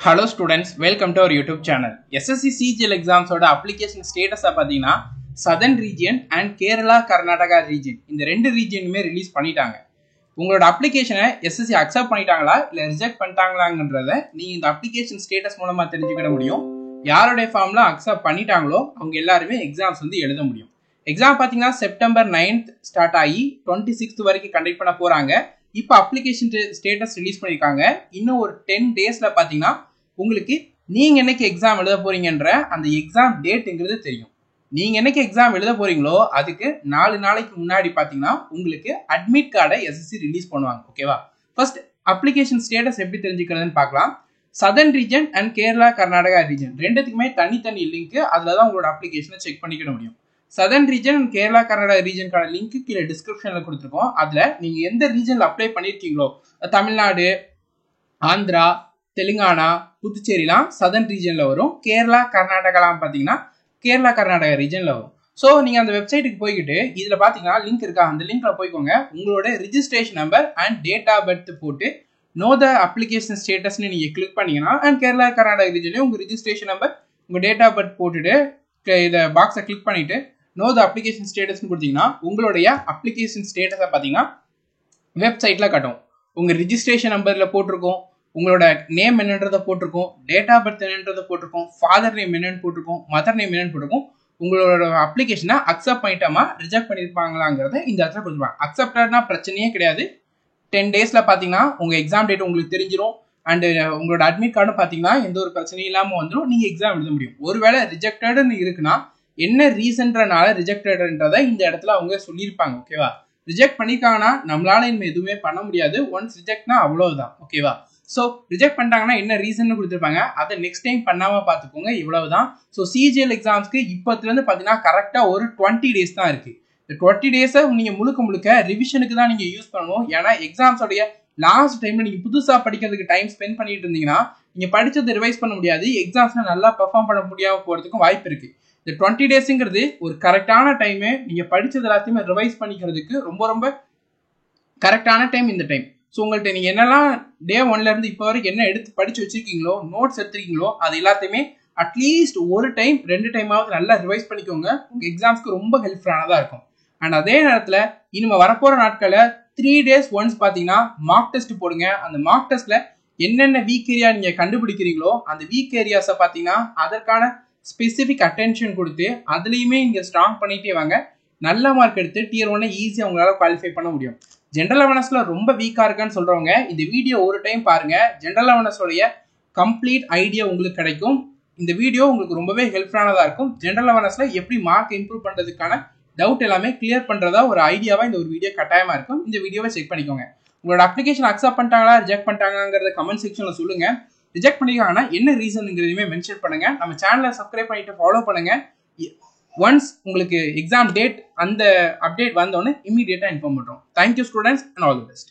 Hello students, welcome to our YouTube channel. SSC CGL exams oda application status பாத்தீங்கன்னா Southern region and Kerala Karnataka region இந்த ரெண்டு ரீஜியனுமே release பண்ணிட்டாங்க. உங்களோட அப்ளிகேஷனை SSC accept பண்ணிட்டாங்களா இல்ல ரிஜெக்ட் பண்ணிட்டாங்களாங்கன்றத நீங்க இந்த அப்ளிகேஷன் ஸ்டேட்டஸ் மூலமா தெரிஞ்சுக்கிட முடியும். யாரோட ஃபார்ம்ல அக்செப்ட் பண்ணிட்டாங்களோ அவங்க எல்லாருமே எக்ஸாம்ஸ் வந்து எழுத முடியும். எக்ஸாம் பாத்தீங்கன்னா செப்டம்பர் 9th ஸ்டார்ட் ஆகி 26th வரைக்கும் கண்டக்ட் பண்ண போறாங்க. இப்போ அப்ளிகேஷன் ஸ்டேட்டஸ் ரிலீஸ் பண்ணிருக்காங்க. இன்னும் ஒரு 10 டேஸ்ல பாத்தீங்கன்னா உங்களுக்கு நீங்க என்னைக்கு எக்ஸாம் எழுத போறீங்கன்ற அந்த எக்ஸாம் டேட்ங்கிறது தெரியும். நீங்க என்னைக்கு எக்ஸாம் எழுத போறீங்களோ அதுக்கு 4 நாளைக்கு முன்னாடி பாத்தீங்கன்னா உங்களுக்கு அட்மிட் கார்டை SSC ரிலீஸ் பண்ணுவாங்க. ஓகேவா? ஃபர்ஸ்ட் அப்ளிகேஷன் ஸ்டேட்டஸ் எப்படி தெரிஞ்சுக்கிறதுன்னு பார்க்கலாம். Southern region and Kerala Karnataka region ரெண்டுத்துக்குமே தனி லிங்க், அதுல தான் உங்களோட அப்ளிகேஷனை செக் பண்ணிக்கிட முடியும். Southern region and Kerala Karnataka ரீஜனுக்கான லிங்க் கீழே டிஸ்கிரிப்ஷன்ல கொடுத்துருக்கோம். அதுல நீங்க எந்த ரீஜன்ல அப்ளை பண்ணிருக்கீங்களோ, தமிழ்நாடு, ஆந்திரா, தெலுங்கானா, புதுச்சேரிலாம் சதர்ன் ரீஜன்ல வரும். கேரளா கர்நாடகாலாம் பாத்தீங்கன்னா கேரளா கர்நாடகா ரீஜன்ல வரும். ஸோ நீங்க அந்த வெப்சைட்டுக்கு போய்கிட்டு இதுல பாத்தீங்கன்னா லிங்க் இருக்கா, அந்த லிங்க்ல போய்க்கோங்க. உங்களோட registration number and date of birth போட்டு நோ த அப்ளிகேஷன் ஸ்டேட்டஸ்னு நீங்க கிளிக் பண்ணீங்கன்னா அண்ட் கேரளா கர்நாடகா ரீஜன்ல உங்க ரிஜிஸ்ட்ரேஷன் நம்பர் உங்க டேட் ஆஃப் பர்த் போட்டுட்டு இதை பாக்ஸை கிளிக் பண்ணிட்டு நோ த அப்ளிகேஷன் ஸ்டேட்டஸ்னு கொடுத்தீங்கன்னா உங்களுடைய அப்ளிகேஷன் ஸ்டேட்டஸை பார்த்தீங்கன்னா வெப்சைட்ல காட்டும். உங்க ரிஜிஸ்ட்ரேஷன் நம்பர்ல போட்டிருக்கோம், உங்களோட நேம் என்னன்றதை போட்டிருக்கோம், டேட் ஆஃப் பர்த் என்னன்றதை போட்டிருக்கோம், ஃபாதர் நேம் என்னன்னு போட்டிருக்கோம், மதர் நேம் என்னன்னு போட்டிருக்கோம். உங்களோட அப்ளிகேஷனை அக்செப்ட் பண்ணிட்டாமா ரிஜெக்ட் பண்ணிருப்பாங்களாங்கிறத இந்த இடத்துல கொடுத்துருவாங்க. அக்செப்டட்னா பிரச்சனையே கிடையாது. 10 டேஸ்ல பாத்தீங்கன்னா உங்க எக்ஸாம் டேட் உங்களுக்கு தெரிஞ்சிடும். அண்ட் உங்களோட அட்மிட் கார்டும் பாத்தீங்கன்னா எந்த ஒரு பிரச்சனையும் இல்லாம வந்துடும். நீங்க எக்ஸாம் எழுத முடியும். ஒருவேளை ரிஜெக்டட்னு இருக்குன்னா என்ன ரீசன்றனால ரிஜெக்டட்ன்றதை இந்த இடத்துல அவங்க சொல்லியிருப்பாங்க. ஓகேவா? ரிஜெக்ட் பண்ணிருக்காங்கன்னா நம்மளால இனிமே எதுவுமே பண்ண முடியாது. ஒன்ஸ் ரிஜெக்ட்னா அவ்வளவுதான். ஓகேவா? ஸோ ரிஜெக்ட் பண்ணிட்டாங்கன்னா என்ன ரீசன் கொடுத்துருப்பாங்க, அதை நெக்ஸ்ட் டைம் பண்ணாம பார்த்துக்கோங்க. இவ்வளவுதான். ஸோ சிஜிஎல் எக்ஸாம்ஸ்க்கு இப்பத்துல இருந்து பாத்தீங்கன்னா கரெக்டா ஒரு 20 டேஸ் தான் இருக்கு. இந்த 20 டேஸை நீங்க முழுக்க ரிவிஷனுக்கு தான் நீங்க யூஸ் பண்ணணும். ஏன்னா எக்ஸாம்ஸோடைய லாஸ்ட் டைம்ல நீங்க புதுசா படிக்கிறதுக்கு டைம் ஸ்பெண்ட் பண்ணிட்டு இருந்தீங்கன்னா நீங்க படிச்சதை ரிவைஸ் பண்ண முடியாது. எக்ஸாம்ஸ்ல நல்லா பெர்ஃபார்ம் பண்ண முடியாம போறதுக்கும் வாய்ப்பு இருக்கு. இந்த 20 டேஸ்ங்கிறது ஒரு கரெக்டான டைம். நீங்க படிச்சது எல்லாத்தையுமே ரிவைஸ் பண்ணிக்கிறதுக்கு ரொம்ப கரெக்டான டைம் இந்த டைம். ஸோ உங்கள்கிட்ட நீங்க என்னெல்லாம் டே 1ல இருந்து இப்போ வரைக்கும் என்ன எடுத்து படிச்சு வச்சிருக்கீங்களோ, நோட்ஸ் எடுத்துருக்கீங்களோ, அது எல்லாத்தையுமே அட்லீஸ்ட் ஒரு டைம் 2 டைமாவது நல்லா ரிவைஸ் பண்ணிக்கோங்க. உங்க எக்ஸாம்ஸ்க்கு ரொம்ப ஹெல்ப்ஃபுல்லானதா இருக்கும். அண்ட் அதே நேரத்துல இனிமே வரப்போற நாட்கள 3 days ஒன்ஸ் பாத்தீங்கன்னா மார்க் டெஸ்ட் போடுங்க. அந்த மார்க் டெஸ்ட்ல என்னென்ன வீக் ஏரியா நீங்க கண்டுபிடிக்கிறீங்களோ அந்த வீக் ஏரியாஸை பாத்தீங்கன்னா அதற்கான ஸ்பெசிபிக் அட்டென்ஷன் கொடுத்து அதுலயுமே நீங்க ஸ்ட்ராங் பண்ணிட்டே வாங்க. நல்ல மார்க் எடுத்து டியர் 1 ஈஸியா உங்களால குவாலிஃபை பண்ண முடியும். ஜென்ரல் அவேர்னஸ்ல ரொம்ப வீக்கா இருக்குன்னு சொல்றவங்க இந்த வீடியோ ஒரு டைம் பாருங்க. ஜென்ரல் அவேர்னஸோடைய கம்ப்ளீட் ஐடியா உங்களுக்கு கிடைக்கும். இந்த வீடியோ உங்களுக்கு ரொம்பவே ஹெல்ப்ஃபுல்லானதா இருக்கும். ஜென்ரல் அவேர்னஸ்ல எப்படி மார்க் இம்ப்ரூவ் பண்றதுக்கான டவுட் எல்லாமே கிளியர் பண்றதா ஒரு ஐடியாவா இந்த ஒரு வீடியோ கட்டாயமா இருக்கும். இந்த வீடியோவை செக் பண்ணிக்கோங்க. உங்களோட அப்ளிகேஷன் அக்செப்ட் பண்ணிட்டாங்களா ரிஜெக்ட் பண்ணிட்டாங்கிறத கமெண்ட் செக்ஷன்ல சொல்லுங்க. ரிஜெக்ட் பண்ணிருக்காங்கன்னா என்ன ரீசன்ங்கிறதையுமே மென்ஷன் பண்ணுங்க. நம்ம சேனலை சப்ஸ்கிரைப் பண்ணிட்டு ஃபாலோ பண்ணுங்க. ஒன்ஸ் உங்களுக்கு எக்ஸாம் டேட் அந்த அப்டேட் வந்தோடனே இமீடியட்டா இன்ஃபார்ம் பண்றோம். Thank you students and all the best.